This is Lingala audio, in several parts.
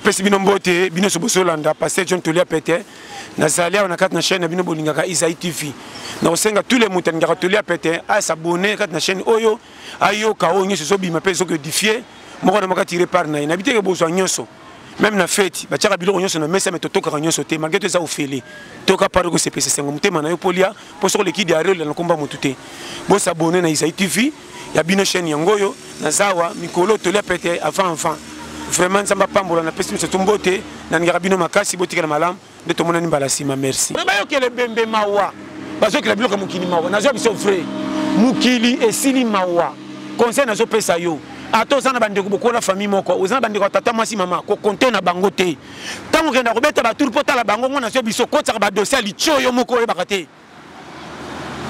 pesi bino mbote bino sobosolanda pasteur John Tolia Pété nazali on a quatre na chaîne bino bolingaka Isaïe TV na osenga tous les moutani ngaka Tolia Pété a s'abonner quatre na chaîne oyo ayo ka onyo so bima pe so que difier moko na maka tirer par na inhabité ke bozo nyonso même na fête ba tchaka bilo nyonso na mesa meto toka nyonso te malgré tout ça ofeli toka par ko CPC 5 mutema na yo polia pour so le kidi arele na komba mutute bo s'abonner na Isaïe TV ya bino chaîne yangoyo na zawa mikolo Tolia Pété avant vraiment ça m'a pas mbola na pesi so tumbote na ngara bino makasi botika na malam de to monani balasima merci ba yo ke le bembe mawa bazo ke la bilo ka mukili mawa na zo biso frère mukili esili mawa conseil na zo pesa yo ato sana bandeko bokola famille moko ozana bandeko tata mwasi mama ko compter na bango te tango kenda ko beta ba tour pota la bango ngona zo biso kota ba dossier li choyo moko e bakate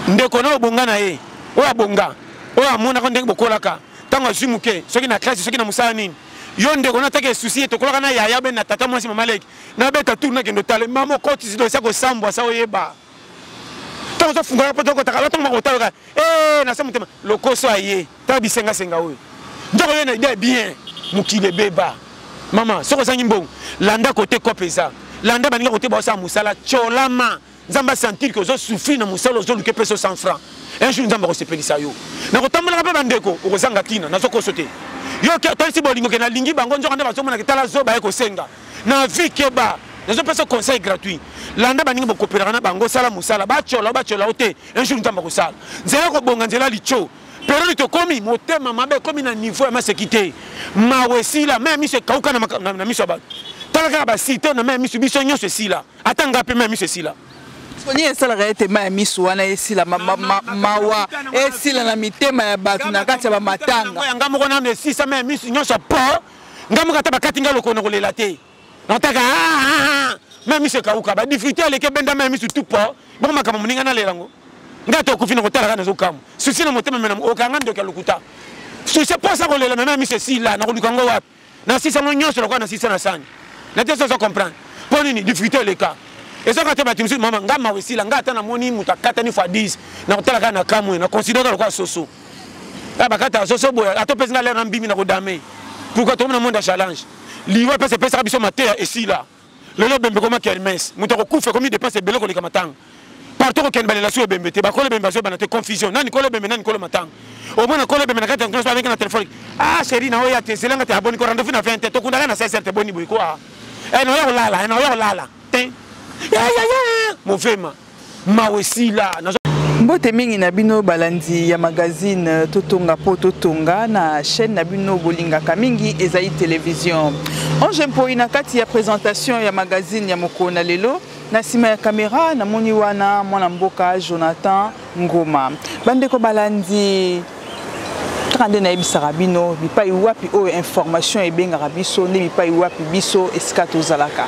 ndeko na obonga na ye o abonga o amona ko ndenge bokola ka tango azimuke soki na classe soki na musala nini yo ndeko na take souci to kola na yaya ben na tata mwasi mama leki na beta tour na kendo tale mama ko ti dossier ko sambwa sa oyeba tango zo funga poto ko takala tango ko tala na sa mutema lokoso aye ta bisenga senga oyo ndoko yena ide bien mukile beba mama soko sangi mbongo landa côté kopesa landa baninga côté ba sa musala cholama nzamba sentir que zo souffrir na musala zo luke peso 100 francs un jour nzamba ko sepelisa yo na ko tambola ba bandeko ko zanga kina na soko sote yo ke tansi bolingo ke na lingi bango nzo kanda ba somona ke tala zo ba ko senga na vie ke ba na zo peso conseil gratuit landa baninga ko coopérer na bango sala musala ba chola ote un jour nzamba ko sala nzela ko bonga nzela licho pero to komi motema mabe komi na niveau ya masekité mawesila même mi se kauka na miso ba talaka ba site na même miso biso nyonso sila atanga pe même miso sila soni esala gaete ma miso wana esila mawa esila na mitema ya batu na kati ba matanga ngamo kona na sisa même miso nyonso po ngamo kata ba katinga lokono kolela te nataka même miso kauka ba difficulté aleke benda même miso tout po bon makama muninga na lelango ngato kufina kotala kana zokamu susi na motema mena okanga ndoka lukuta susi posa kolela mema misesi la na kolukango wapi na sisa no nyonso lokwa na sisa na sani na teso so comprendre poni ni difficulté le cas et ça quand tu me mama ngama wesila ngata na moni mutakata ni fois 10 na kotala kana kamwe na considérer lokwa soso aba kata soso boya atopesa ngala na mbimi na kodame pourquoi tout le monde a challenge liwa pesa biso matea esila lelo bembe koma kermes mutako kufa komi dépense beloko le kamatanga partout au Kenya la soupe bembete ba kole bemba so banate confusion nani kole bembe nani kole matang au moins kole bembe na kata ngos avec na téléphone ah chérie na oya te selanga te aboni ko rendez-vous na 20 to kunda na 16 te boni boy quoi no ya lala te ya movema mawesila na mbote mingi na bino balandi ya magazine totonga po totonga na chaîne na bino bolingaka mingi Isaïe télévision onje mpo ina kati ya présentation ya magazine ya mokona lelo na sima ya kamera na moni wana mwana mboka Jonathan Ngoma bandeko balandi trande na ebisaka bino bipai wapi o information ebengaka biso ne bipai wapi biso eskato zalaka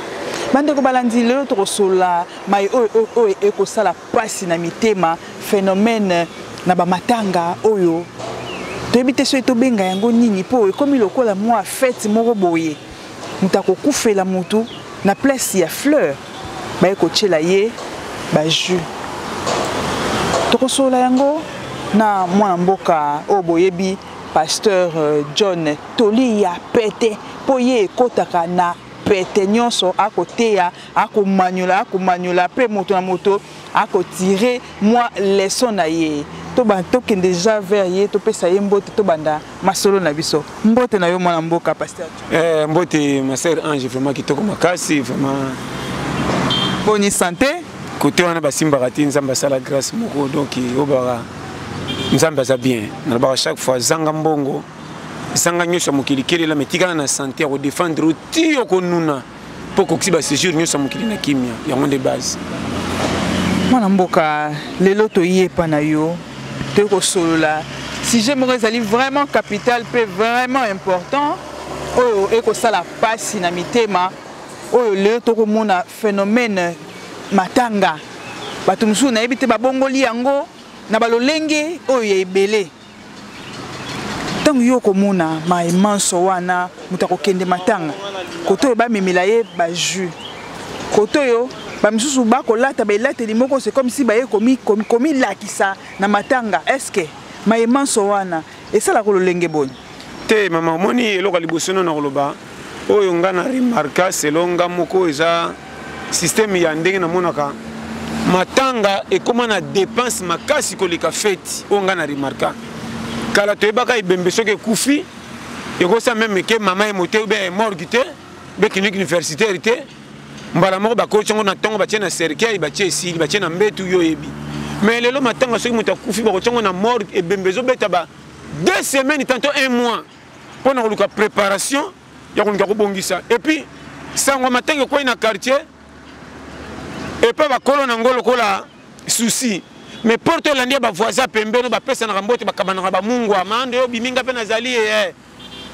bandeko balandi lelo tokosola mai o ekosala pasi na mitema phénomène na bamatanga oyo toyebite so etobenga yango nini po ekomi lokola mwa fête moko boye mutako kufela mutu na place ya fleur ba ekochela ye ba jus tokosola yango na mwana mboka o boyebi pasteur John Tolia Pété po ye ekotaka na pete nyonso akoteya akomanyula pe moto na moto akotire moi leçon na ye to ba tokende déjà vers ye to pesa ye mbote to banda masolo na biso mbote na yo mwana mboka pasteur mbote ma sœur Ange vraiment kitoko makasi vraiment bonne santé côté wana basimba kati nzamba sala grâce moko donc obara nzamba za bien na ba chaque fois zanga mbongo sanga nyosha mukili kelela metikana na santé ko défendre ti okonuna poko kiba séjour nyosha mukili na kimia ya ngonde base mwana mboka lelo to yepa na yo te ko solola sujet moko ezali vraiment capital pe vraiment important oyo ekosala pasi na mitema oyo lelo to komona phénomène matanga bato musu na yebite babongoli yango na balolenge oyo ya ebele tangu yo komona maemanso wana mutako kende matanga koto ba memela ye ba jus koto yo ba misusu ba kolata ba elate limoko c'est comme si ba ye komi lakisa na matanga est-ce que maemanso wana esala kololenge boni te mama moni eloko libosono na koloba oyo nga na remarka selon nga moko eza système ya ndenge namonaka matanga ekoma na dépense makasi koleka fete oyo nga na remarka kala toyebaka ebembe soki ekufi ekosa meme ke mama ye mote ube morgue te be clinique universitaire te mbala moko bakoti yango na ntongo batie na cercueil batie esili batie na mbetu yo yebi mais lelo matanga soki moto akufi bakoti yango na morgue ebembe ezobeta ba 2 semaines tantôt 1 mois pour na koluka préparation ya koluka kobongisa et puis sango matanga ekwei na quartier epe bakolo na ngolo kola souci mais porte olandi ya bavoisin pembeni bapesanaka mbote bakabanaka bamungu amande oyo biminga mpe nazali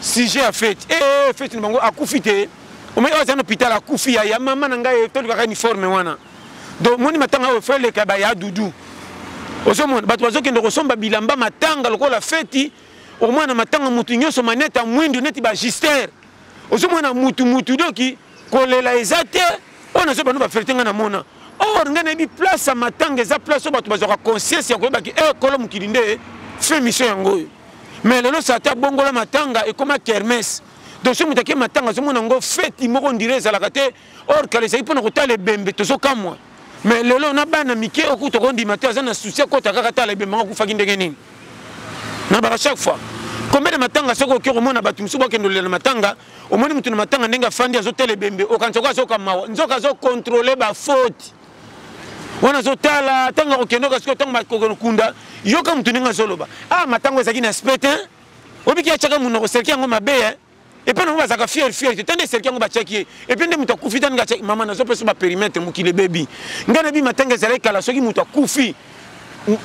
sujet ya fete fete na bango akufi te omoi oyo aza na hôpital akufi ya mama na ngai tolukaka uniforme wana donc moni matanga oyo feleka baya dudu ozomona bato bazokende kosomba bilamba matanga lokola feti omwana matanga mutu nyonso maneta mwindu neti bagister ozomona mutu doki kolela eza te oyo nazo bano bafete nga na mona or nga nayebi place ya matanga eza place oyo bato bazwaka conscience ya koyebaki kolo mokili nde fe mission yango oyo mais lelo sata bongola matanga ekoma kermesse donc soki moto ake matanga azomona yango feti moko ndire ezalaka te or kala ezali mpona kotala ebembe tozokamwa mais lelo na bana mike oku tokondima te aza na susi akota kaka tala ebembe yango akufaki ndenge nini na baka chaque fois combien de matanga soki oke komona bato mosusu bakende olela matanga omoni motu na matanga ndenge afandi azotala ebembe okanisa oko azokamawa nzoka azokontrole bafoti wana azotala ntango akokende oka soki otango bakokunda yoka motu ndenge azoloba matango ezalaki na aspect te obiki atiaka monoko serki yango mabe epe nango bazalaka fier te tande serki yango batiaki ye epe nde moto akufi tandenge atiaki mama nazopesa baperimetre mokili ebebi ngai nayebi matanga ezalaki kala soki moto akufi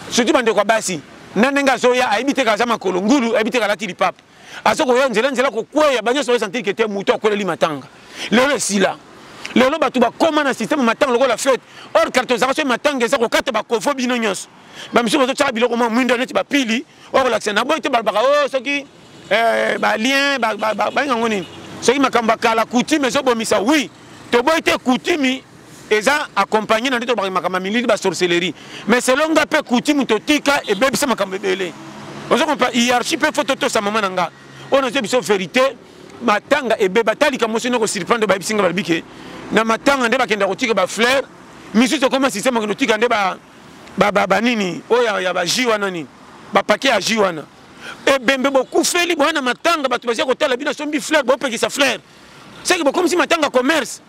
surtout bandeko ya basi na ndenge azoya ayebi te kaza makolo ngulu ayebi te kalati lipapa azokoya nzela kokweya banyonso oyesantiki te moto akweleli matanga lelo esila lelo bato bakoma na systeme matanga lokola fete or karte ozalaka soki matanga eza kokata bakofo bino nyonso bamisu bazotyaka biloko mwa mwindo neti bapili okolakisa na boyi te balobaka o soki balien bayengango nini soki makambo bakala coutume ezobomisa wi toboyi te coutume eza accompagné na nde tobaki makambo ya milili basorcellerie mais selon nga mpe coutume totika ebebisa makambo ebele ozokompa hiérarchie mpe fo totosa mama na nga oyo nazo biso vérité matanga ebeba talika mosi noko surprendre bayebisi nga balobi ke na matanga nde bakenda kotika bafleur misusu okoma systeme bakenda kotika nde banini oyo ya baji wana nini bapake ya ji wana ebembe bokufeli bwana matanga bato bazia kotala bino sombi fleur bopekisa fleur seki bokomisi matanga commerce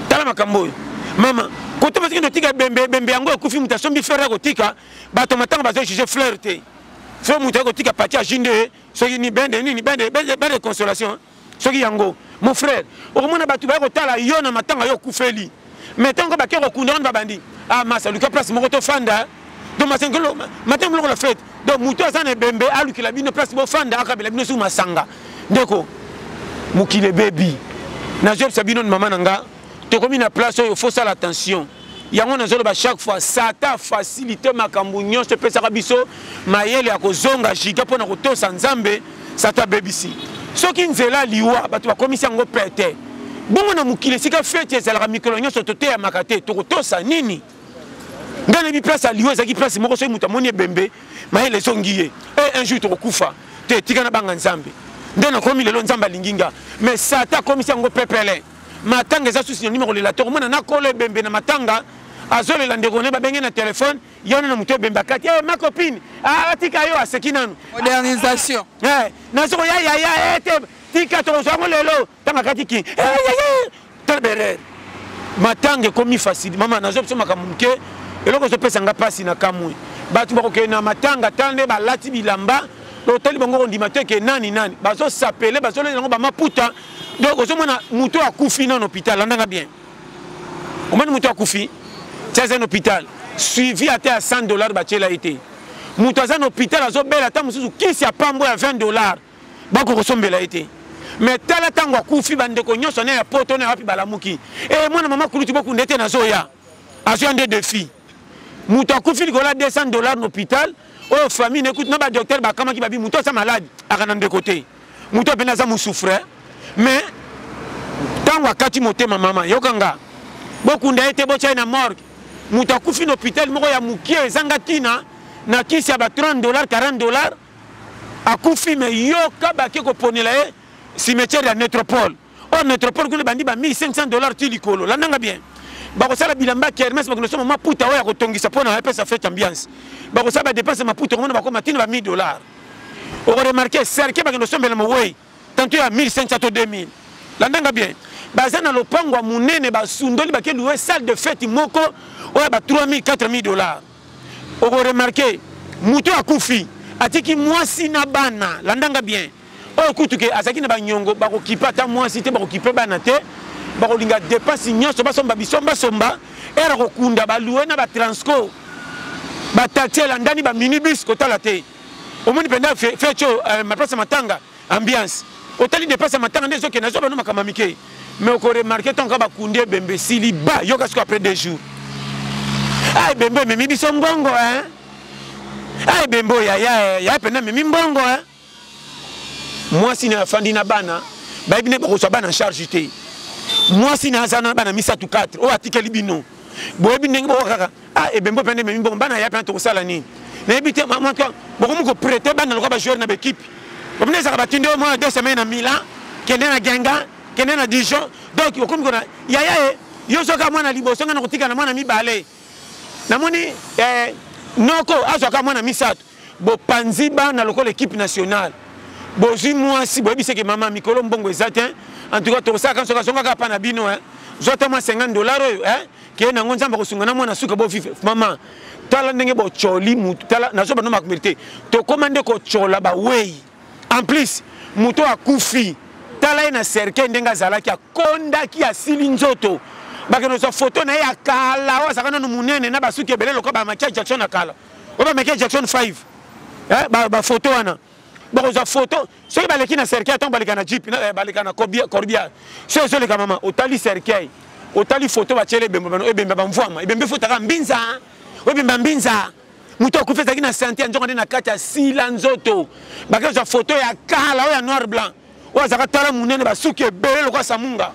tala makambo oyo mama kote bazikende kotika bembe yango ekufi moto asombi fleur ya kotika bato matanga bazojuge fleur te fo moto ya kotika pati ya ji nde soki ni bende consolation soki yango mon frère okomona bato baya kotala yo na matanga yo okufeli mais ntango bake kokunda wana babandi masa luka place moko tofanda donc masengelo matanga biloko la fete donc moto aza na ebembe alukela bino place bofanda akabela bino soki masanga ndeko mokili ebebi nazobisa bino mama na nga tokomi na place oyo fosala attention yango nazoloba chaque fois sata facilité makambo nyonso epesaka biso mayele ya kozonga jiga mpona kotosa nzambe sata bebisi soki nzela liwa bato bakomisi yango pete bongo na mokili esika feti ezalaka mikolo nyonso toteyamaka te tokotosa nini ngai nayebi place aliwa ezalaki place moko soki moto amoni ebembe mayele ezongi ye un jour tokokufa te tika na banga nzambe nde nakomi lelo nzambe alingi nga mais sata akomisi yango pepele matanga eza susi nyonima kolela te komona nakolo ebembe na matanga azolela ndeko ne babenge na telefone yona na moto ebembe akati ma copine atika yo aseki nanu modernisation nazoko ya te tika tokozwango lelo ntango akati ki talberere matanga ekomi facile mama nazobiso makambo moke eloko ezopesa nga mpasi na kamwe bato bakokende na matanga tala nde balati bilamba otali bango kondima te ke nani bazosapele bazolela yango bamaputa donc ozomona moto akufi na hôpital landanga bien omoni moto akufi tiaza na hôpital suivi ate ya $100 batiela ye te moto aza na hôpital azobela ata mosusu kisi ya pambo ya $20 bakokosombela ye te mais tala ntango akufi bandeko nyonso na ya poto na ya wapi balamuki mwana mama kuluti bokunda ete nazoya azoya nde defi moto akufi likola $200 na hôpital oyo famille nekute na badocteur bakamaki babi moto aza malade aka na ndeko te moto apena aza mosouffre mais ntango akati motema mama yokanga bokunda ye te botya ye na morgue moto akufi na hôpital moko ya mokie ezanga ntina na kisi ya ba $30 $40 akufi me yoka bake koponela ye cimetière ya Nétropole au métropole kuna bandi ba 1500 $ ti likolo la nanga bien bakosala bilamba kermesse bakonoso mama puta oya kotongisa pona pesa fête ambiance bakosala ba dépense maputa komona bakoma tina ba 1000 $. On remarqué cercle bakonoso mbele mo wey tantôt ya 1500 to 2000 la nanga bien bazana lopango munene basundoli bakeluwe salle de fête moko oya ba 3000 4000 $. On remarqué muto akufi atiki mwasi na bana la ndanga bien o kutuke azaki na banyongo bakokipa ta mwasi te bakokipa bana te bakolinga dépense nyonso basomba bisomba somba era kokunda baluwe na ba transco bataxela ndani ba minibus kotala te omoni penda fecho ma place matanga ambiance otali dépense matanga ndezo ke nazo bano makama mike mais ko remarquer ton ka bakunde bembe sili ba yoka siko après 2 jours ay bembe memi biso mbongo hein ay bembo ya pena memi mbongo hein moi si na fandi na bana ba ibine ba ko so bana charge te moi si na zana bana misa tu 4 o atikeli bino bo ibine ngo kaka ah e bembo pende memi mbongo bana ya pena to sala ni na ibite mama ko bo ko prêter bana ko ba jouer na équipe comme les arabes tinde au moins 2 semaines à Milan kende na Genga kende na Dijon donc ko ko na ya yo soka mwana liboso ngana kotika na mwana mibale namoni noko azoka mwana misato bo panziba na lokole équipe nationale bozi mwasi boyebi seke mama mikolo mbongo ezate en tout cas to saka soka songa ka pana bino zota mwa $50 ke na ngonza mba kosunga na mwana suka bo vive mama tala ndenge bo choli mutu tala nazo bano makumite to komande ko chola ba wey en plus muto akufi tala ina cercle ndenga zalaki akonda ki asili nzoto bakeno so photo na ya kala wa sakana no munene na basuki ebele lokwa ba Michael Jackson akala o ba Michael Jackson 5 ba photo wana bako za photo so ba leki na cercle ton balika na jeep na balika na corbia so le mama otali cercle otali photo ba chele bembo bano ebembe ba mvwama ebembe photo ka mbinza ebembe mbinza muto akufeza kina santé njongo na kati ya sila nzoto bakeno za photo ya kala o ya noir blanc o za katala munene basuki ebele lokwa samunga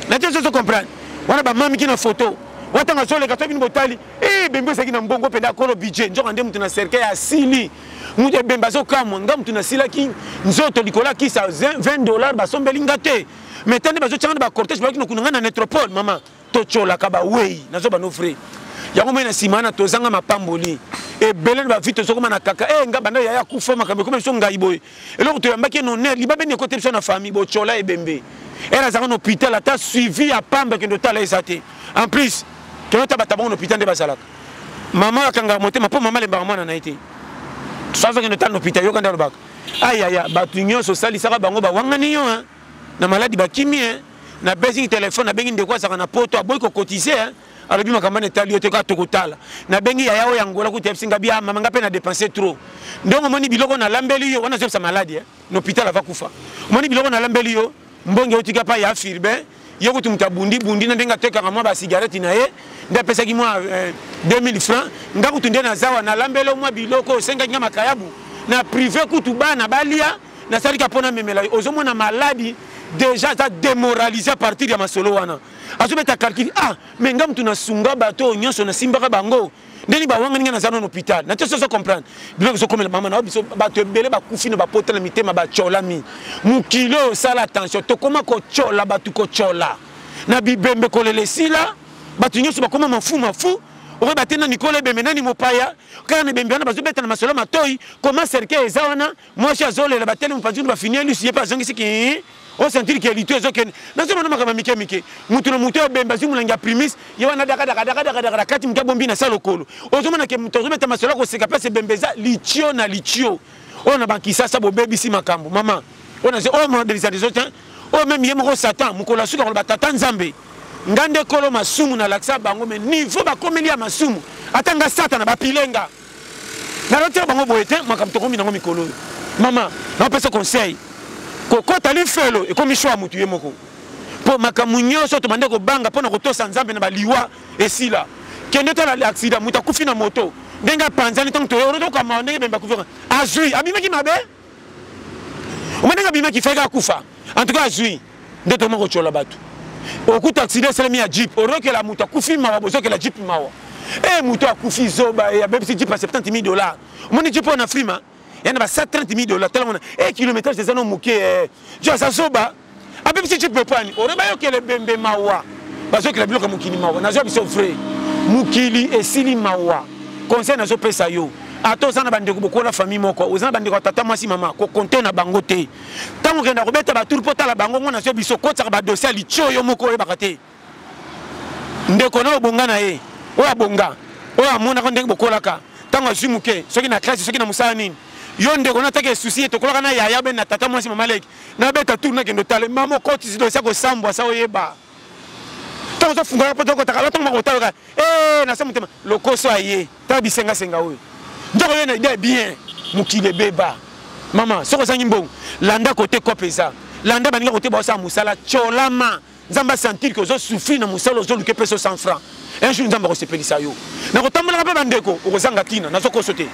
na tezo so comprendre wana ba mami kina photo watanga zole katobi ni botali bembe saki na mbongo penda kolo budget njonga ndemu tuna cercle ya sili mutu bemba zo kamwa ngamu tuna sila ki nzoto likola ki sa $20 basombeli ngate metande bazo changa ba cortège ba kino kunanga na métropole mama to chola ka ba wey nazo ba no frère yango mena simana tozanga mapamboli ebele ba vite sokoma na kaka nga banda ya kufa makambe comme so ngai boy eloko to yambaki no ne libabe ne côté so na famille bo chola ebembe era zanga no hôpital ata suivi ya pamba kendo tala ezate en plus kendo tabata bon hôpital de basalaka mama akanga motema po mama lemba mwana na ite sazo kendo tala hôpital yo kanda lobaka aya batu nyonso sali saka bango ba wangani yo na maladi bakimi na basic téléphone na bengi ndeko saka na poto aboy ko cotiser alobi makambo na tali yote ka tokotala na bengi ya yao yangola ku tepsinga bia mama ngape na dépenser trop ndongo moni biloko na lambeli yo wana zopsa maladi no hôpital ava kufa moni biloko na lambeli yo mbonge otika pa ya firbe yo kutu mtabundi bundi na ndenga teka kama ba cigarette na ye nda pesa ki mwa 2000 francs nga kutu ndena zawa na lambelo mwa biloko senga nga makayabu na privé kutu bana balia na salika pona memela ozomo na maladi déjà ça démoralisé à partir ya masolo wana azobeta calcul mais ngam tuna sunga bato nyonso na simbaka bango ndeni ba wanga ninga na zano hôpital na teso so comprendre biloko so comme mama na biso bato ebele ba kufi na ba pota na mitema ba chola mi mukilo sala attention to koma ko chola batu ko chola na bibembe ko lele sila batu nyonso ba koma mafu owe batena Nicole bembe nani mopaya kana bembe na bazobeta na masolo matoi comment cercle ezawana moi chez azole la batele mpanzu ba finir lui si pas zangi siki on sentir que l'ité zoken nazo mama kama mike mutu na mutu bemba zimulangia primis yewana daka kati mka bombi na salokolo ozomana ke mutu beta masolo ko seka pese bembeza lichio na lichio ona bankisa sabo bebi si makambo mama ona ze o modernisation o même yemo ko satan mukola suka ko batata nzambe ngande kolo masumu na laksa bango me niveau ba komelia masumu atanga satan na bapilenga na lote bango boete makamto komi nango mikolo mama na pesa conseil kokota lifelo ekomi shwa mutu yemoko po makamunyo so to bande ko banga pona ko tosa nzambe na baliwa esila kende to la accident muta kufi na moto ndenga panzani tong to yoro to kama ndenge bemba kufa azui abimaki mabe umenenga bimaki feka kufa en tout cas azui ndeto moko chola batu okuta accident selemi ya jeep oroke la muta kufi mawa bozoke la jeep mawa mutu akufi zoba ya bebisi jeep a $70,000 moni jeep on Afrima. Il y a $130,000 tellement kilométrage des anneaux mouqués. Tu as ça soba. Après, si tu peux pas, on a que le bembe mawa. Parce que le bloc est Moukili mawa. N'a pas frère. Moukili et Sili mawa. Conseil n'a pas ça yo. Attends, ça n'a pas de beaucoup la famille moko. Aux gens bandeko tata moi si maman. Ko compter na bangote. Tant que na robeta ba tout pota la bango on a so biso ko tsaka ba dossier li cho yo moko e bakate. Ndeko na obonga na ye. Oya bonga. Oya mona ko ndenge bokolaka. Tant que zimuke, ceux qui na classe, ceux qui na musala nini. Yo ndeko na take souci to kolaka na yaya ben na tata moi si maman leki. Na beta tourna ke ndotale maman ko ti dossier ko sambwa sa oyeba. Tant que funga poto ko taka tant ko taka. Na sa mutema lokoso aye. Ta bisenga senga oyo. Donc il y a une idée bien, Moukile Beba. Maman, ce que c'est bon. Landa côté copéza. Landa bani côté bossa musala. Cholama. Zamba sentir que je souffre dans musala. Je lui paye 100 francs. Un jour nous avons reçu ça yo. Na ko tambola ba bandeko. O zanga kina. Na soko sote.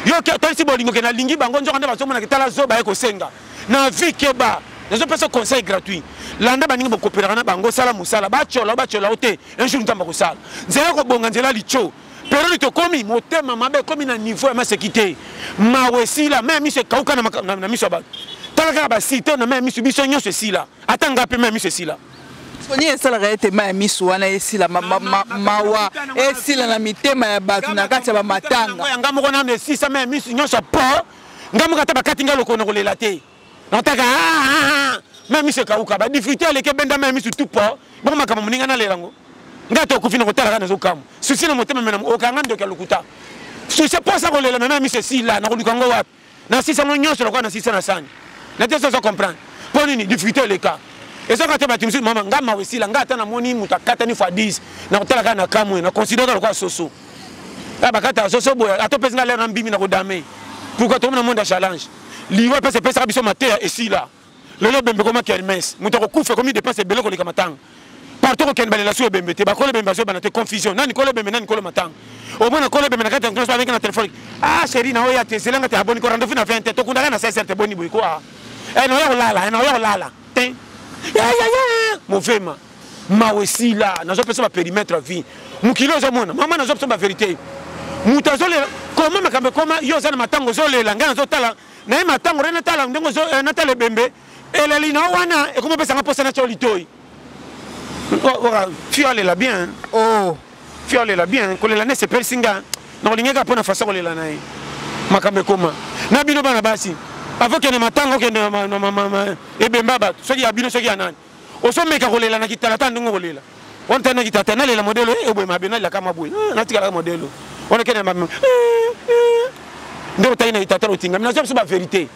Yo ki atansi bolingo ke na lingi bango nzo kanda ba somona ke tala zo ba ko senga. Na vie keba. Na zo pesa conseil gratuit. Landa bani ko coopérer na bango sala musala. Ba chola ote. Un jour nous avons ko sala. Nzela ko bonga nzela licho. Pero to komi motema mabe komi na niveau ya masekité mawesila même mi se kauka na miso ba talaka ba site na même miso biso nyoso sila atanga pe même miso sila soni esala gaete ma miso wana esila mawa esila na mitema ya batu na kati ba matanga ngamo kona na sisa même miso nyoso po ngamo kata ba katinga loko na kolela te nataka même miso kauka ba difficulté aleke benda même miso tout po bon makama muninga na lelango ngato kufina kotala kana zokamu susi na motema mena okanga ndoka lukuta susi posa kolela mema misesi la na kolukango wapi na sisa no nyonso lokwa na sisa na sani na teso so comprendre pour nini difficulté le cas et ça quand tu me maman ngama wesila ngata na moni mutakata ni fois 10 na kotala kana kamwe na considérer lokwa soso aba kata soso boya atopesa ngala na mbimi na kodame pourquoi tout le monde a challenge liwa pesa biso matea esila lelo bembe koma kermes mutako kufa komi dépense beloko le kamatanga partout au Kenya la soupe bembete ba kole bemba so banate confusion nani kole bembe nani kole matang au moins kole bembe na kata ngos avec na téléphone ah chérie na oya te selanga te aboni ko rendez-vous na 20 to kunda na 16 te boni boy quoi no ya lala te ya movement mawesila na zo pesa ba périmètre vie mukilo zo mona mama na zo pesa ba vérité mutazole comment makambe koma yo za na matango zo lela ngana zo tala na matango rena tala ndengo zo na tala bembe eleli na wana e comment pesa ngaposa na cholitoi. Fiole la bien. Oh, fiole la bien. Quand l'année c'est persinga. Non, l'ingé a pas na façon qu'on l'année. Makambe koma. Na bino bana basi. Avant que ne matango que ne e bembaba. Ce qui a bino ce qui a nan. Au sommet qu'on l'année qui t'a attendu qu'on l'année. On t'a dit t'attends la modèle et bon ma bina la kama boui. Na tika la modèle. On est que ne maman. Ndo taina itataro tinga. Mais c'est pas vérité.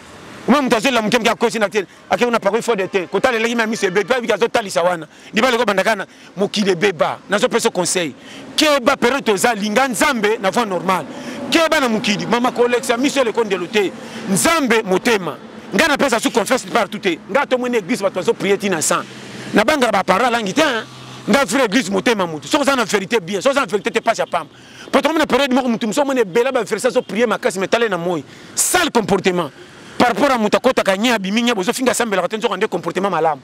Même dans la mukemki a cause n'acté a que on a pas fort de thé quand elle les mis se beba bi kazo tali sawana di ba le ko bandakana mokile beba na zo peso conseil ke ba pereto za linga nzambe na voie normal ke ba na mukidi mama collection mission le compte de loté nzambe motema ngana pesa sous confesse partout te ngato mo église ba tozo prier tina sang na banga ba para langi te nga frère église motema mutu so za na vérité bien so za na vérité te passe à pam peut-être na période mo mutu so mo ne bela ba faire ça so prier makasi metale na moy sale comportement. Par rapport à Moutakota Kanya, Biminia, vous finissez à la attention des comportements malades.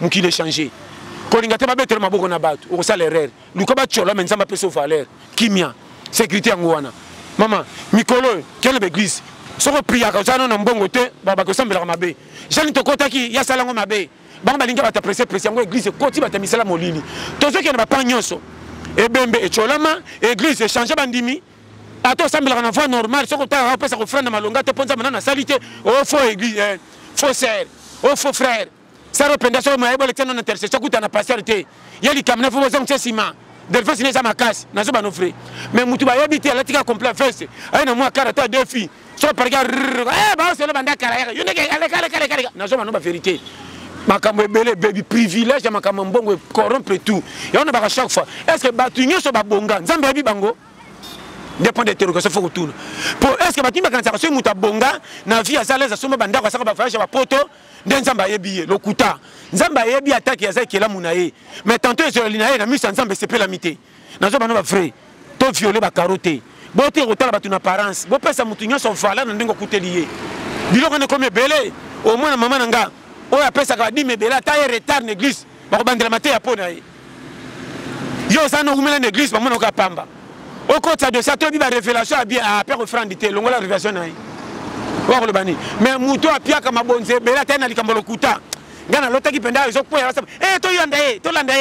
Mouki les changer. Quand il y a des bêtes, ma bourre n'a pas, au salaire. Lucaba Chola, mais ça m'a fait sauver l'air. Kimia, sécurité en Gouana. Maman, Mikolo, quelle église. Soko priya, quand on a un bon côté, Babako Sambela Mabe. J'en ai te kota qui, Yasalango Mabe. Bamba Linga va t'apprécier, précisément, église, Koti va t'amuser la molini. Tous ceux qui n'ont pas Nyoso, et Bembe et Cholama, église, et changer Bandimi. Attends, ça me l'a voie normale. Ce que tu as fait, ça refrain de ma longue. Tu penses à ma salité. Oh, faux église, faux sœur, oh, faux frère. Ça reprend sur ma éboule, non intercession. Tu as passé. Il y a des caméras, il faut que tu ciment. De faire signer ça ma casse. N'a pas nos frais. Mais Moutou va habiter à la tika complet fesse. Aïe, moi, caractère deux filles. Soit par regard. Eh, bah, c'est le bandak carrière. Il y a des caractères. N'a pas nos vérité. Ma caméra belle, baby, privilège, ma caméra bon, corrompre tout. Et on a à chaque fois. Est-ce que Batugno soit bonga? Zambé Bango? Dépend des terroristes, il faut retourner. Est-ce que tu as dit que tu as bonga, na vie à Zalès, à Souma Banda, à Saba Fayach, à Poto, d'un Zamba Yebi, le Kouta. Zamba Yebi attaque Yazak qui est là, Mounaye. Mais tantôt, sur l'Inaï, la mise en Zamba, c'est pas la mité. Dans un bandeau frère, tu violé, tu caroté. Beauté, retard, tu as apparence. Bon, pas ça, Moutignon, son valeur, n'a pas coûté lié. Bilo, on est comme belé. Au moins, maman, Nanga. On appelle ça, dit, mais belé, tu as retard, l'église. Par bande de la maté à Ponaï. Yo, ça, nous met l'église, maman, on a pamba. Au côté de ça, tu as dit la révélation à Père Franc d'ité, l'on la révélation. Mais Mouto a pia comme bonze, mais là, tu as dit que ngana lota ki penda zo ko ya to yanda to landa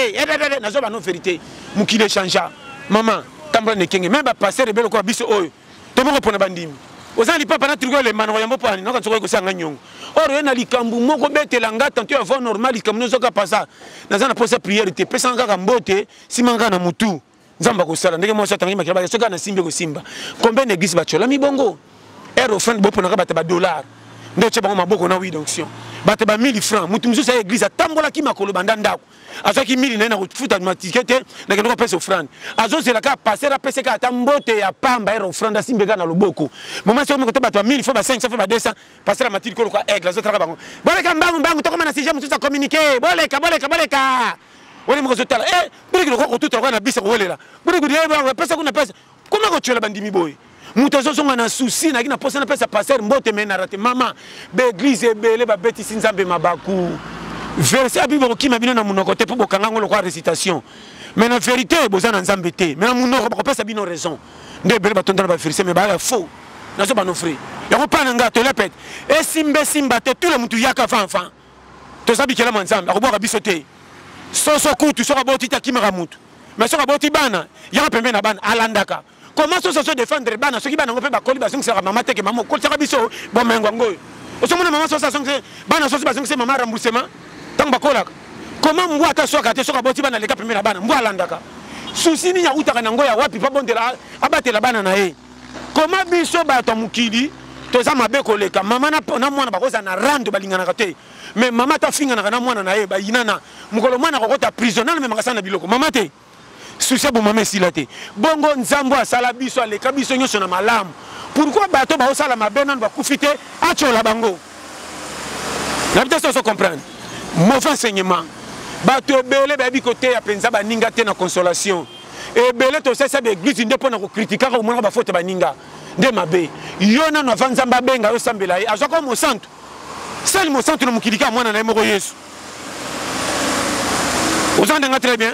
na zo ba no vérité mukile changea maman tambra ne kenge même ba passer rebelo ko biso oyo to moko pona bandimi ozali papa na trigo le mano yambo pani no ka tsoko ko sanga nyongo oro na likambu moko betela nga tanto avant normal likambu no zoka pasa na zana posa prière te pesa nga mbote simanga na mutu nzamba ko sala ndenge mo sa tangi makira ba soka na simbe ko simba combien d'église ba chola mi bongo ero friend bo pona ka ba dollar ndo che bango maboko na wi donction bate ba 1000 francs mutu musu sa église atambola ki makolo banda ndako azaki 1000 na kufuta matikete na kendo pesa offrande azozela ka passer a pesa ka tambote ya pamba ero offrande simbeka na loboko mama so mo ko bato 1000 fois ba 500 fois ba 200 passer la matiki ko aigle azotaka bango boleka mbangu to koma na sije mutu sa communiquer boleka wale mo ko zotala buri ko tout na bisa ko welela buri ko pesa kuna pesa koma ko chola bandimi boy mutu azozonga na souci na kina posa na pesa passer mbote mena rate mama be église ebele ba beti sinzambe mabaku verset a bible qui m'a bino na munoko te po bokanga ngolo kwa récitation mais la vérité bozana nzambe te mais na munoko ba pesa bino raison nde bele batonda ba verset mais ba faux na zo ba no frère ya ko pana nga to lepet e simba te tout le mutu yaka fanfan to sabi kela nzambe akobwa biso te soso kutu soka boti ta kimara mutu mais soka boti bana ya pembe na bana alandaka comment se défendre bana soki bana ngope ba koli ba singisa mama teke mama ko tsaka biso bo mengo ngoy osomona mama so sa songse bana so ba singisa mama remboursement tant bakolaka comment mbwa ta soka te soka boti bana leka pembe na bana mbwa alandaka susi ni ya utaka na ngoya wapi pa bondela abatela bana na ye comment biso ba to mukili to za mabe koleka mama na mwana bakoza na rando balingana te mais mama ta finga na mwana na ye ba yinana mukolo mwana ko ta prisonnier me makasa na biloko mama te souci bon maman silate bongo nzambo asala biso aleka biso nyoso na malamu pourquoi bato ba osala mabena ba kufite achola bango na peut-être ça comprendre mauvais enseignement bato ebele ba bi côté ya penza ba ninga te na consolation ebele to sesa be église nde pona ko critiquer ko mona ba faute ba ninga nde mabe yona no avanzamba benga yo sambela yi azoko mo santo sel mo santo no mukilika mwana na moko Yesu ozanga très bien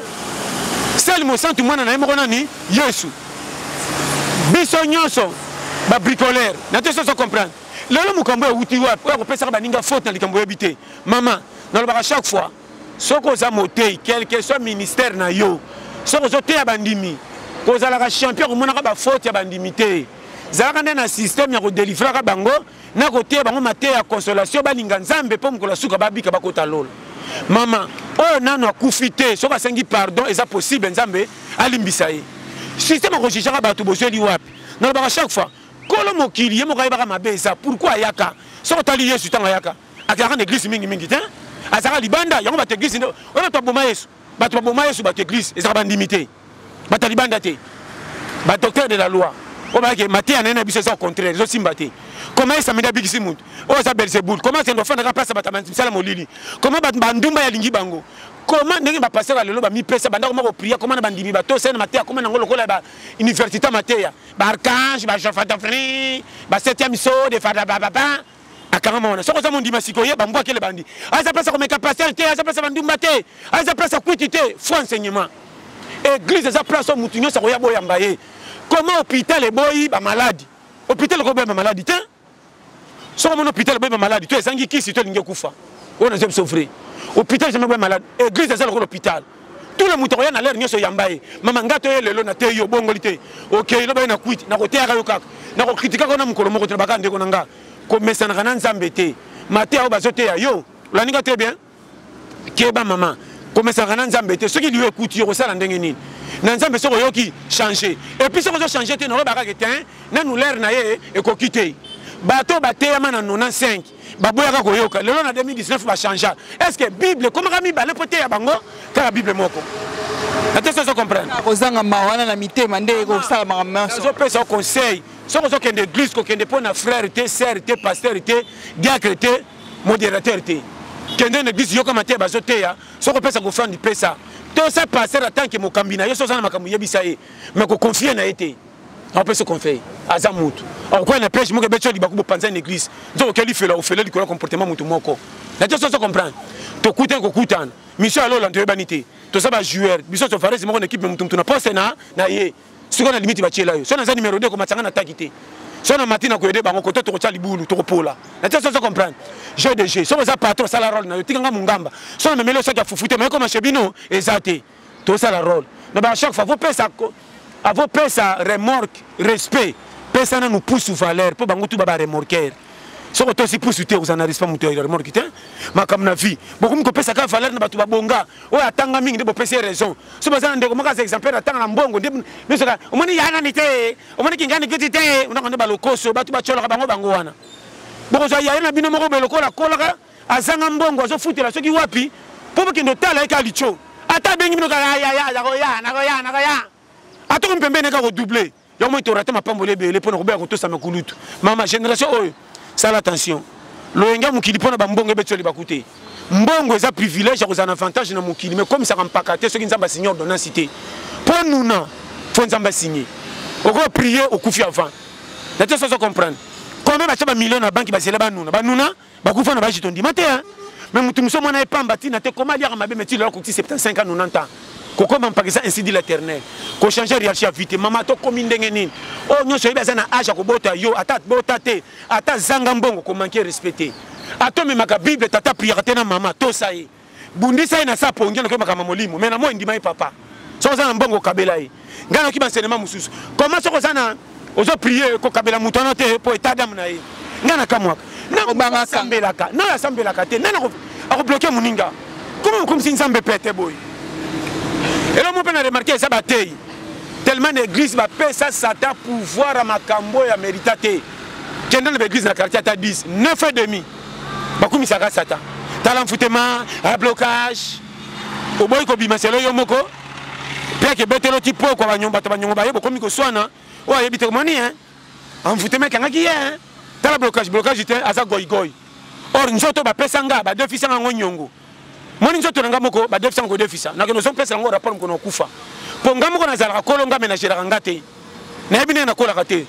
sel mo santo mwana na moko nani Yesu biso nyonso ba bricolaire na te so comprendre lelo mukambo ya wuti wapi ko pesa ba ninga faute na likambo yebite mama na ba chaque fois soko za motei quel que soit ministère na yo soko zo te ya bandimi ko za la champion ko mona ka ba faute ya bandimité zalaka nde na système ya ko délivrer ka bango na ko te bango mate ya consolation balinga nzambe po mukola suka babika bakota lola mama oh nano akufite soka sengi pardon eza possible nzambe alimbisa ye système ko jijaka bato bozeli wapi na ba chaque fois kolo mokili ye moka yebaka mabeza pourquoi yaka soko tali Yesu tanga yaka akaka na église mingi te azaka libanda yango ba église ndo ona to boma Yesu bato boma Yesu ba église ezaka bandimité bato libanda te ba docteur de la loi o ba ke matia na biso ça au contraire zo simbate comment ça me da bigisi muntu o ça Belzebul comment c'est ndofanda ka place bata sala molili comment ba ndumba ya lingi bango comment ndenge ba passer la lelo ba mi pesa banda ko prier comment na bandimi ba to sena matia comment ngolo kola ba université matia ba archange ba Jean Fatafri ba 7e saut de fada baba akanga mona soko za mundi masiko ye ba mbwa kele bandi aza place ko meka patiente aza place bandumba te aza place quitité faux enseignement église za place o mutunyo sa ko ya boya mbaye comment hôpital est boy ba malade hôpital ko ba malade te so mon hôpital ba malade tu esangi kisi to linge kufa on a jamais souffrir hôpital jamais ba malade église za l'hôpital tout le monde rien à l'air nyoso yambaye mama ngato ye lelo na te yo bongolite OK lo ba na quit na ko te aka yo kaka na ko critique ko na mukolo moko te bakande ko nanga ko mesana kana nzambe te maté o bazote ya yo la ninga très bien keba mama ko mesana kana nzambe te ce qui lui écoute yo ko sala ndenge nini na nzambe soko yoki changer et puis soko zo changer te no ba ka ketin na nous l'air na ye e ko quitter bato bateyama na 95 baboyaka koyoka lelo na 2019 ba changer est-ce que bible comme rami ba lepote ya bango ka bible moko ate ça comprendre kozanga mawana na mitema nde ko sala makamasa zo pesa conseil soko zo kende église ko kende pona frère te sœur te pasteur te diacre te modérateur te kende na église yoka maté ba zo te ya soko pesa ko fandi pesa to ça passer en tant que mokambina yo so sana makamu yebisa ye mais ko confier na été on peut se confier azamut on quoi na pêche mo ke becho libaku bo panza na église donc quel fait là au fait le comportement mutu moko la chose se comprendre to kuta ko kutana mission alo lanto banité to ça ba joueur biso to faresi mo ko équipe mutu na poste na ye siko na limite ba chela yo so na za numéro 2 ko matanga na takité Si on a matin à côté, on côté tu retiens les boules, tu repos là. Ça comprendre. J'ai des jeux. Si on a patron, ça la rôle. Tu as mungamba. Si on a mêlé ça qui a foutu, mais comme chez Bino, exacté. Tout ça la rôle. Mais à chaque fois, vous payez ça, remorque, respect. Personne nous pousse sous valeur pour bango tout baba remorquer. Si on aussi pousse tu vous en arrive pas monter remorque hein. Ma comme na vie. Beaucoup me pesa ka valeur na batu babonga. O atanga mingi de pesa raison. Si bazana ndeko maka exemplaire atanga na mbongo mais ça o moni yana nité. O moni kingani kitité. On a ba lokoso batu ba chola bango wana. Boko za yana bino moko beloko la kola azanga mbongo azo futela soki wapi. Popo kindo tala eka licho. Ata bengi bino ka ya na ya. Ato mpembe neka ko doubler. Il y a ma pambolé belé pour nous regarder ça me couloute. Maman génération ça l'attention. Le nga mukili pona ba mbongo betoli bakute. Mbongo est un privilège aux avantages na mukili mais comme ça rend pas carte ceux qui nzamba seigneur dans la cité. Pour nous non, faut nzamba signer. On va prier au koufi avant. La tête ça comprendre. Combien ba chaba millions na banque ba sela ba nuna ba kufa na ba jitondi matin. Mais mutu muso mona epamba tina te comment lire mabe meti leur côté 75 ans 90 ans. Koko par exemple ainsi dit l'Éternel. Ko changer hiérarchie vite. Maman to komi ndenge nini. Oh nyo soyeba za na âge ko bota yo ata bota te ata zanga mbongo ko manquer respecter. Ato me maka Bible tata prière te na maman to ça y. Bundi ça na sa pongi ko maka molimo. Mais na mo ndima papa. So za na mbongo kabela yi. Ngana ki bansenema mususu. Comment so za na ozo prier ko kabela mutana te po état d'âme na yi. Ngana kamwaka. Na obanga sambelaka. Na ya sambelaka te. Na ko bloquer muninga. Comment comme si nzambe pete boy. Et là, on peut remarquer ça bataille. Tellement l'église va payer ça, Satan pouvoir à Makambo et à mériter. Quand dans l'église, la quartier à 10, 9 et demi. Bakoumi Saka Satan. T'as l'enfoutement, un blocage. Au boy, comme Bimaselo Yomoko. Puis que bête le type, quoi, Nyomba, Tabanyomba, comme Mikoswana. Oh, il y a des moni, hein. Enfoutement, quand il y a, hein. T'as le blocage, était à sa goy. Or, nous autres, bah, Pesanga, bah, 2 fils en Nyongo. Moi nous autres ngamo ba def sango defisa na nous sommes pesa ngo rapport ko kufa po ngamo ko na zala kolonga ménager ngate na ebine na kola kate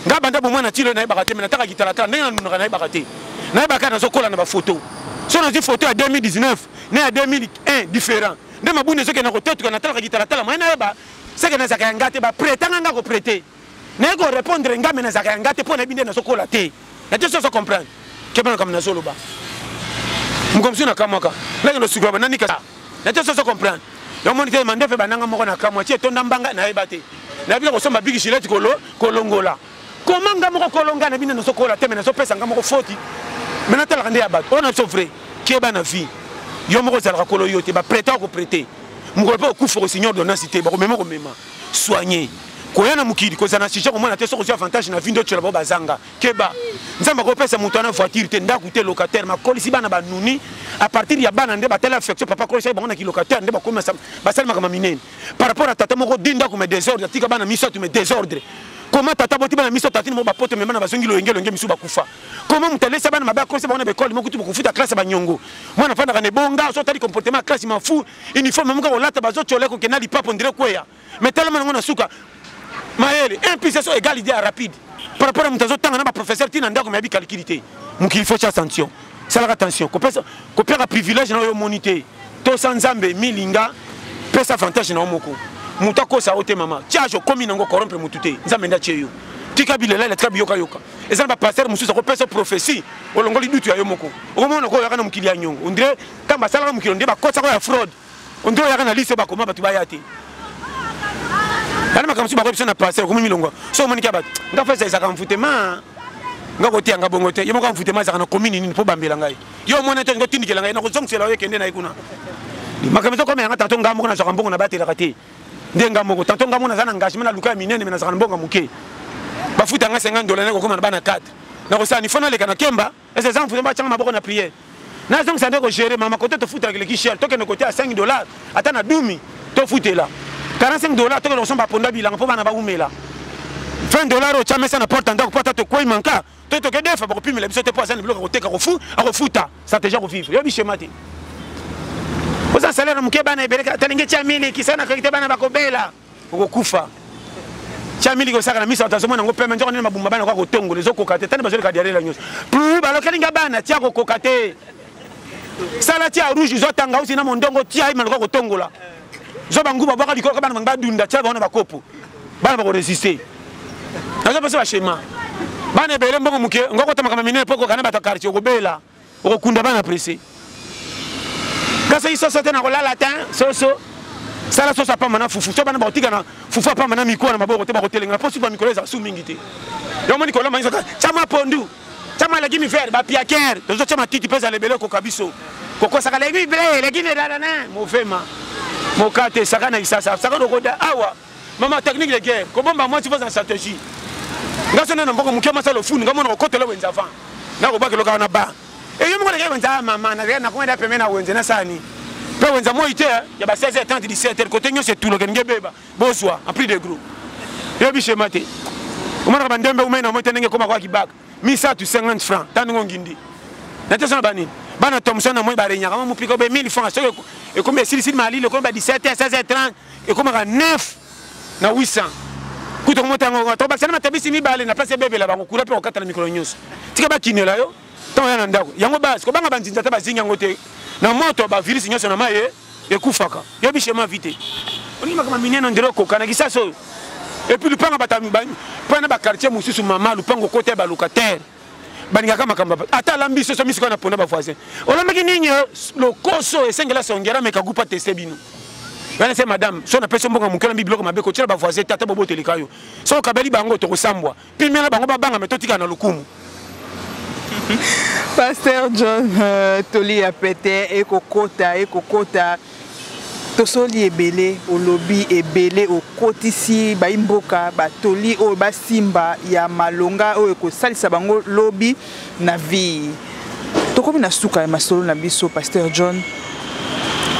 ngaba ndabo mwana tilo na bakate na taka gitala ta na nuna na bakate na bakate na sokola na ba photo so na photo à 2019 na à 2001 différent nde mabune soke na ko tetu na taka gitala ta mwana ba seke na zaka ngate ba prêter nga ko prêter na ko répondre ngame na zaka ngate po na ebine na sokola te na te so comprendre ke bana comme na solo ba Mkomsi na kamwaka. Lenge no sugwa nani kasa. Na te so comprendre. Yo monite mande fe bananga moko na kamwa tie tonda mbanga na ebate. Na bila ko somba bigi chilete kolongola. Komanga moko kolonga na bina no sokola teme na so pesa ngamo ko foti. Mena tala kande ya bat. On a so vrai. Keba na vie. Yo moko zala kolo yote ba prêter ko prêter. Moko pa ku fo seigneur de na cité ba ko mema soigner. Koyana mukiri ko zana chicha ko mona te so ko avantage na vie ndo tshela ba bazanga. Keba. Nzamba ko pesa mutu na voiture te ndaku te locataire ma kolisi bana ba nuni à partir ya bana nde ba tele affection papa kolisi ba ki locataire nde ba ko ba salma kama minene par rapport à tata moko dinda ko me désordre tika bana miso tu me désordre comment tata boti bana miso tatini mo ba poto me bana ba zongi lo ngelo ngemi su ba kufa comment mutalesa bana maba kolisi bana be école mo kutu ko futa classe ba nyongo mwana fanda ka ne bonga so tali comportement classe ma fou uniforme mo ko lata ba zo chole ko kenali papa ndire kweya mais tellement ngona suka maele impuissance égale idée rapide. Par rapport à mon temps, professeur Tina Ndako m'a dit calculité. Donc il faut faire attention. C'est la attention. Qu'on perd un privilège dans l'humanité. Tout sans zambe, milinga, pèse avantage dans moko. Moutako sa ote mama. Tiens, je commis n'ango corrompre moutouté. Zamenda tcheyo. Tika bilele, la trabi yoka yoka. Et ça va passer, monsieur, ça repère sa prophétie. Au long du tout, yomoko. Au moment où on a un mukili agnon. On dirait, quand ma salle mukili, on dit, bah, quoi ça va fraude. On dirait, il y a un lycée, bah, comment, bah, tu vas y aller. Comme si ma corruption a passé, comme milongo. So mani kabat. Nga fait ça comme foutema. Nga ko tianga bongo te. Yo mo comme foutema ça na commune ni po bambela ngai. Yo mo na te ngo tindikela ngai na ko song sela yo kende na ikuna. Makamito ko me nga tato nga mo na so mbongo na batela kate. Ndenga mo ko tato nga mo na zana engagement na luka minene me na zana mbongo muke. Ba futa nga $50 na ko kuma na bana 4. Na ko sa ni fona le kana kemba. Et ces enfants ba changa maboko na prière. Na zong sa ndeko gérer mama côté te futa avec le kichel. To ke no côté à $5. Ata na dumi. To futela. $45, tu as un peu de bilan pour $20. $20, tu as mis ça dans porte en dehors, tu as quoi il manque. Tu as des fois pour plus, mais tu pas un bloc à refuta. Ça déjà revivre. Il y a schéma. Vous avez un salaire, vous avez un salaire, vous avez un salaire, vous avez un salaire, vous avez un salaire. Chamili ko saka na misa tazo mwana ngope menjo ni mabumba bana kwa kotongo lezo kokate tani bazoli kadiare la nyos plus balo kelinga bana tia ko kokate sala tia rouge zotanga usi na mondongo tia ima kwa kotongo la zoba nguba baka dikoka bana ngba dunda tia bana bakopo bana bako résister nazo pesa ba schéma bana bele mbongo muke ngoko tamaka mamine poko kana bata quartier okobela okunda bana pressé gasa iso sote na kolala ta soso sala soso pa mana fufu so bana botika na fufu pa mana miko na maboko te ba kotelenga po super miko za su mingite yo moni kola manzo chama pondu chama la gimi faire ba piaker to chama titi pesa lebele ko kabiso koko saka la gimi bre la gimi dala na mo fema mo kate saka na isasa saka do koda awa mama technique de guerre ko bomba moi tu fais en stratégie ngasa na mboko muke masalo funu ngamona ko kotela wenza fa na ko bakelo kana ba e yo mo le wenza mama na ko enda pemena wenza na sani pe wenza mo ite ya ba 16h30 17h côté nyo c'est tout le ngenge beba boswa en prix de gros yo bi chemate o mara ba ndembe umena mo tenenge koma kwa kibaka 1150 francs tanu ngindi na tesa bani bana Thomson na mo ba renya kama mo piko be 1000 francs so e kombe sili mali le kombe 17h 16h30 e koma 9 na 800 kuto motango to ba sana matabisi mi bale na place bebe la bango kula pe okata na micro news tika ba kinela yo to yana ndako yango basi ko banga banzinza ta bazinga ngote na moto ba virus nyoso na maye e kufaka yo bishema vite oni makama mineno ndero ko kana kisaso et puis lupanga batami ba pana ba quartier mususu mama lupango kote ba locataire baninga kama kamba ata lambiso so misiko na pona ba voisin olambaki ninyo lo koso esengela songera mekagupa teste bino. Bana se madame, so na personne mbonga mukela bibloko mabe ko tira ba voisin tata bobo telikayo. So kabeli bango to kosambwa. Puis mena bango ba banga metotika na lukumu. Pasteur John Toli apete ekokota tosoli ebele olobi ebele okotisi ba imboka ba toli o ba simba ya malonga o ekosalisa bango lobi na vie. Tokomi na suka ya masolo na biso Pasteur John.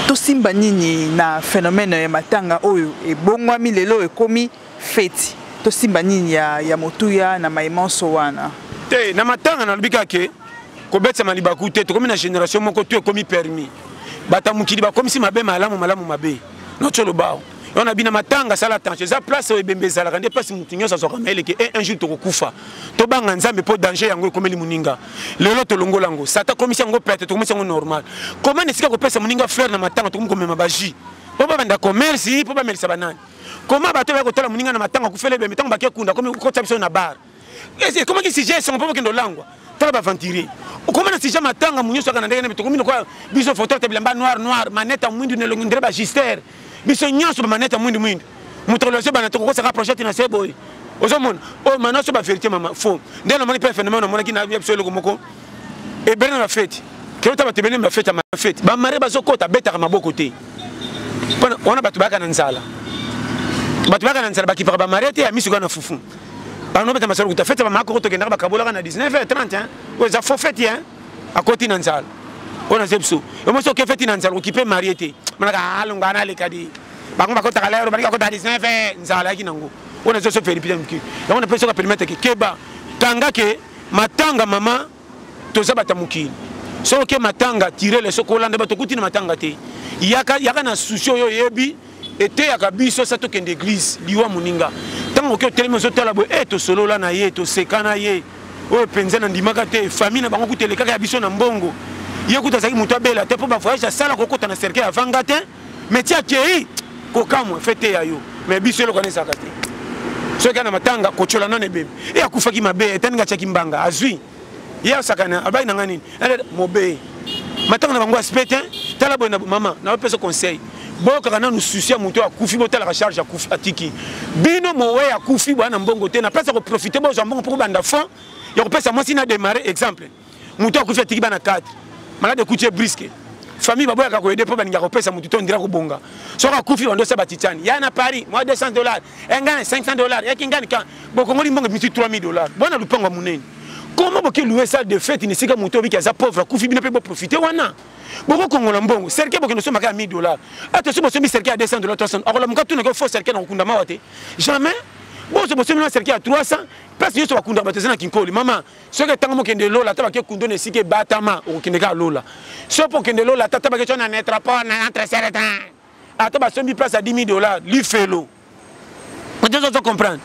To simba nini na phénomène ya matanga oyo ebongwami lelo ekomi feti to simba nini ya motuya na maimonso wana te na matanga na lubika ke ko betsa malibaku te to komi na génération moko to ekomi permis bata mukili ba komi si mabe malamu mabe no cholo bao on a bina matanga sala tanche za place o ebembeza la kande place mutinyo sa soka mele ke un jour to kokufa to banga nzambe po danger yango komeli muninga lelo to longola ngo sata komisi yango pete to komisi yango normal comment nesika ko pesa muninga fleur na matanga to komema baji po ba banda commerce po ba melisa banani comment bato ba ko tola muninga na matanga ku fele be metango ba ke kunda komi ko tsabiso na bar et comment ki sujet son po kendo langwa tala ba ventiler comment na sujet matanga munyo so kana ndenge to komi ko biso photo te bilamba noir maneta mwindu ne longindre ba gister biso nyanso ba maneta mwindu mutoloze bana to ko sa projet na seboy ozomona o manaso ba vérité mama faux ndena moni pe phénomène na mona ki na biso le komoko e berne la fête ke ota ba tebene ba fête ma fête ba mare ba zokota beta ka maboko te ona batu baka na nzala ba ki ba mare te ya misuka na fufu ba no beta masalo kuta fête ba makoko to kenda ba kabola na 19h30 hein o za faux fête hein a koti na nzala ona zepso o mo so ke fête na nzala ko kipe mariete manaka alungana le kadi bango bakota kala ro ba ko 19h nzala ki nango on a fait péripétie mki on a personne permettre que keba tanga ke matanga mama to zabata mukili so ke matanga tirer les sokolanda bato kuti na matanga te yaka na souci yo yebi ete yaka biso sa to kende église liwa muninga tango ke telemo so tala bo to solo la na ye to sekana ye o penza na ndimaka te famille na bango kutele kaka ya biso na mbongo ye kuta saki muto bela te po ba voyage sala kokota na cercle avanga te mais tia kei ko kamwe fete ya yo mais biso le connaît ça kate so kana matanga kochola nane bebe e akufaki mabe etanga chaki mbanga azwi ya sakana abai na ngani mobe matanga na bango aspect tala bona mama na pesa conseil boka kana nous soucier muto akufi botala ka charge akufi atiki bino mowe akufi bwana mbongo te na pesa ko profiter bo mbongo pour banda fond ya ko pesa moi si na démarrer exemple muto akufi atiki bana 4 malade kutie brisque famille baboya ka ko aider po baninga ko pesa mutu to ndira ko bonga so ka kufi wando sa batitani ya na Paris moi $200 engane $500 ya kingani ka boko ngoli mbonga miti $3000 bona lupango munene comment boke louer ça de fête ni sika mutu biki za pauvre kufi bina pe bo profiter wana boko kongola mbongo cercle boke no so maka $1000 ato so bo so mi cercle à $200 300 akola mukatu na ko faux cercle na kunda mawate jamais bon so bo so mi cercle à 300 parce que so bakunda batezana kinkoli mama so ke tango mokende lola ta bake kundo ne sike batama okende ka lola so pour kende lola tata bake chona na trapon na entre certain ata ba so mi place à $10,000 lui felo on doit comprendre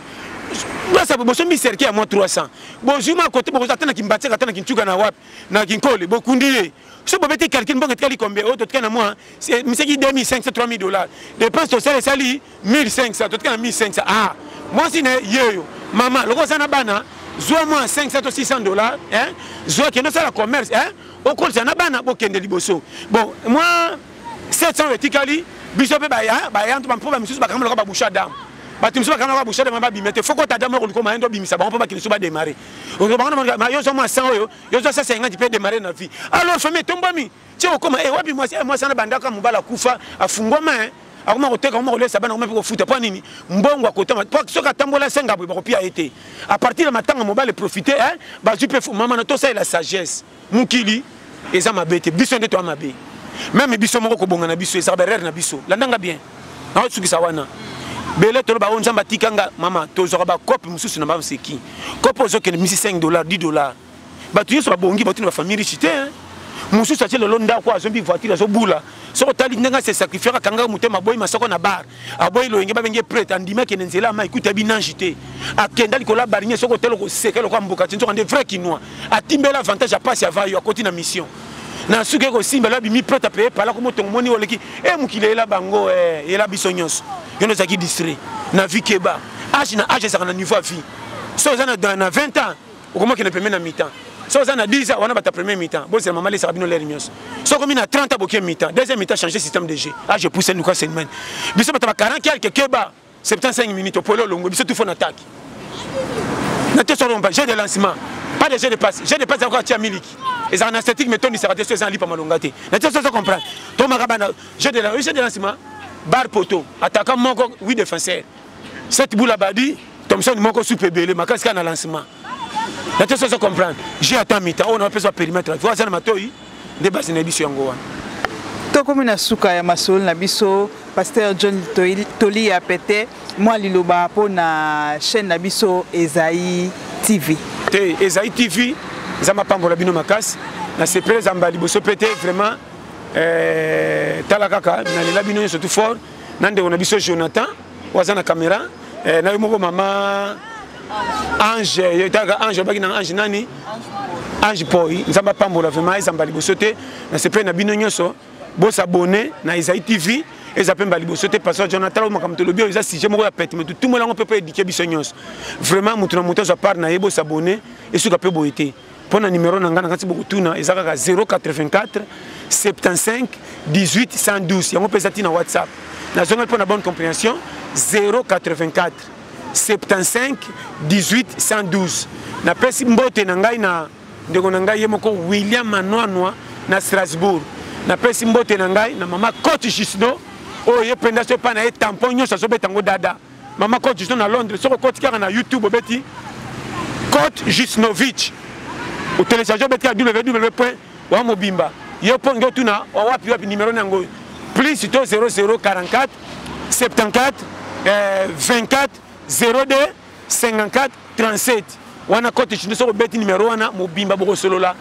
ça bo so mi cercle à moi 300 bon juma côté bo so tana kimbati ka tana kinchuka na wapi na kinkoli bo kundi so bo bete calcul bon kali combien auto kana moi c'est mi seki $2,500 $3,000 dépense to sali $1,500 to kana $1,500 ah moi si ne yeyo mama loko sana bana Zoa moi 500 ou 600 dollars, hein? Zoa qui est dans la commerce, hein? Au col ça n'a pas na bokende liboso. Bon, moi 700 verticali, biso pe ba tout ba problème sur ba kamela ba boucha dam. Ba tu so ba kamela ba boucha dam ba bimete. Faut que ta dame ko ko maendo bimisa ba on peut pas qu'il soit démarrer. On va ba yo so moi 100 yo so 50 peut démarrer na vie. Alors famille tombami. Tu sais comment wapi moi ça na banda ka mubala kufa afungoma hein. Akoma koteka koma kolesa bana koma peko futa pa nini mbongo akotama po soka tambola senga bo kopia été à partir de matanga mobile profiter hein ba tu peux maman na to ça la sagesse mukili eza mabete biso ndeto amabe même biso moko ko bonga na biso eza berere na biso landanga bien na otsuki sawana bele to ba onzamba tikanga mama to zo ba kopi mususu na ba seki kopo zo ke $5 $10 ba tu yeso ba bongi ba tu na famille richité hein mususu atie lelo ndako azombi voiture azobula soko tali ndenga se sacrifiera kanga mutema boy masoko na bar aboy loyenge babenge prêtre andima ke nzela ma ikuta binanjité akenda likola barinye soko telo ko sekelo kwa mboka tinzo ande vrai kinois atimbela avantage a passe avayo akoti na mission na suke ko simba la bimi prêtre payer pala ko motongo moni oleki mukile la bango ela bisonyos yono zaki distrait na vikeba age na age ça na niveau vie so za na 20 ans okomo ke na pemena mi-temps. Si vous avez 10 ans, on a votre premier mi-temps. Bon, c'est maman, les sarabino l'air mieux. Si vous avez 30 ans, vous avez mi-temps. Deuxième mi-temps, changer le système de jeu. Ah, je pousse un lucas semaine. Mais si vous avez 40 quelques keba, 75 minutes, au polo longo, mais c'est tout fond attaque. J'ai des lancements, pas de jeu de passe. J'ai des passes encore à Tiamilik. Et ça en esthétique, mais Tony sera testé sans lit pour malongate. N'as-tu pas comprendre? Thomas Rabana, j'ai des lancements, bar poteau, attaquant mon corps, 8 défenseurs. 7 boules à badi, Thompson, mon corps super belé, ma casque en lancement. La tête se comprendre. J'ai atteint mi-temps. On a besoin de périmètre. Voilà ça na matoi. Débat c'est nabiso yangoa. To comme na suka ya masol na biso pasteur John Toli a pété moi liloba po na chaîne na biso Esaïe TV. Te Esaïe TV zama pambola bino makas na sepre zamba liboso pété vraiment talakaka na lela bino surtout fort nande on a biso Jonathan wazana caméra na yo mama Ange, Ange, Ange nani? Ange Poi, nous avons pas de vraiment, ils ont pas libosoté. Nous sommes prêts à binonyoso, bon s'abonner na Esaïe TV, ils ont pas libosoté parce que Jonathan, on comme te le bien, ils ont si j'aime répéter, mais tout le monde on peut pas éduquer bisonyos. Vraiment, nous montons à part na yebo s'abonner et ce qu'on peut boiter. Pour un numéro n'angana quand c'est beaucoup tout na, ils ont 084 75 18 112. On peut s'attirer na WhatsApp. Na zone pour la bonne compréhension 084 75 18 112. Na pesi mbote na ngai na ndeko na ngai yemoko William Manoanwa na Strasbourg. Na pesi mbote na ngai na mama Coach Gisno o ye penda so pa na tampon nyo so betango dada. Mama Coach Gisno na Londres so ko tika na YouTube beti Coach Gisnovic. O télécharger beti à www.wamobimba. Yo pongo tuna o wapi numéro nango. Plus 0044 74 24 02 54 37. Wana kote chino so beti numéro wana mobimba boko solo la.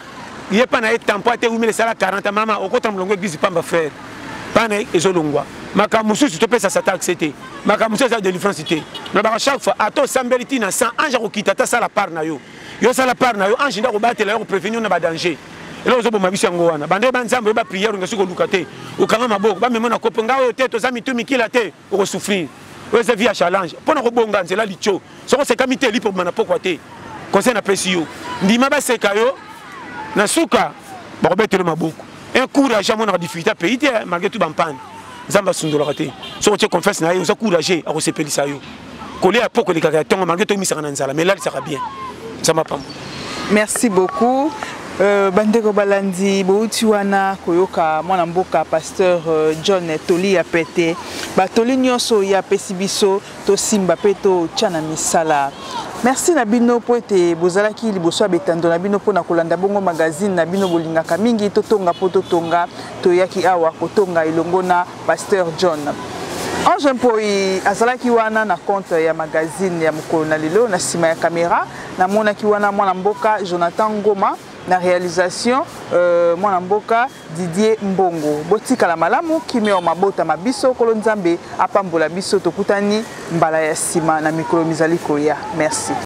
Yé pa na tempo ate umile sala 40 mama okota mlongo église pamba frère. Pa na ezolongwa. Makamusu to pesa sa taxete. Makamusu za délivrance té. Na ba chaque fois ato sambeliti na 100 ange ko kitata sala par na yo. Yo sala par na yo ange nda ko batela ko prévenir na ba danger. Elo zo bo mabiso yango wana. Bande ba nzambe ba prière nga suko lukate. Okanga maboko ba memona ko ponga o te to za mitumi kila te ko souffrir. Vous avez un challenge. Pendant que vous avez un licho, si vous avez un lipo, vous avez conseil na pesio. Ndima ba sekayo na suka ba robetelo maboko. Encourage mon difficulté pays malgré tout bampan. Zamba sundola raté. Si vous confesse na yo, vous encourager à resepelisa yo. Coller à poko les kakatonga malgré tout misaka nzala, mais là ça va bien. Zamba pam. Merci beaucoup. Bandeko balandi bouti wana koyoka mwana mboka pasteur John Toli a pété ba Toli nyoso ya pesibiso to simba peto chana misala. Merci na bino po ete bozalaki liboso betando na bino po na kolanda bongo magazine na bino bolingaka mingi totonga po totonga toyaki awa kotonga ilongona pasteur John. Ange Mpoi azalaki wana na compte ya magazine ya mokolo na lelo na sima ya caméra na mona ki wana mwana mboka Jonathan Ngoma na réalisation mwana mboka Didier Mbongo. Botika la malamu kimeo mabota mabiso kolonzambe apambola biso tokutani mbala ya sima na mikolo mizali koya. Merci.